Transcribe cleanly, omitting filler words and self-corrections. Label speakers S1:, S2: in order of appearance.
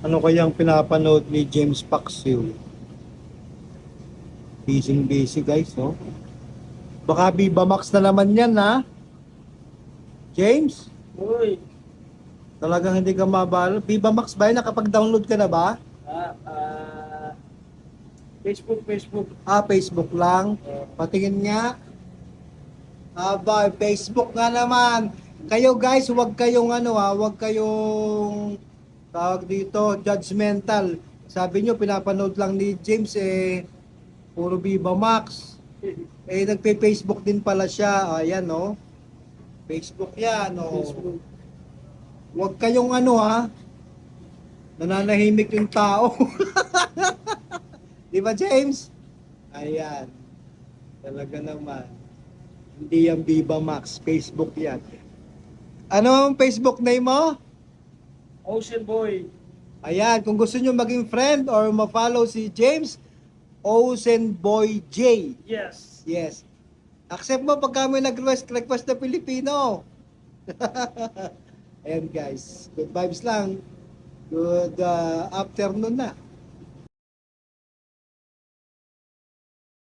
S1: Ano kayang pinapanood ni James Paxil? Busy guys, no? Baka Viva Max na naman yan, ha? James?
S2: Uy,
S1: Talagang hindi ka mabalo. Viva Max ba yun? Nakapag-download ka na ba?
S2: ah, ah, Facebook.
S1: Facebook lang. Patingin nga. Aba, Facebook nga naman. Kayo guys, huwag kayong huwag kayong tawag dito, judgmental. Sabi nyo, pinapanood lang ni James puro Viva Max. Nagpe-Facebook din pala siya. Ayan, no? Facebook yan, no?
S2: Facebook.
S1: Huwag kayong nananahimik yung tao. Di ba, James? Ayan. Talaga naman. Hindi yan Viva Max. Facebook yan. Ano ang Facebook name mo?
S2: Ocean Boy.
S1: Ayan. Kung gusto nyo maging friend or ma-follow si James, Ocean Boy J.
S2: Yes.
S1: Yes. Accept mo pagka may request na Pilipino. Ayan guys. Good vibes lang. Good afternoon na.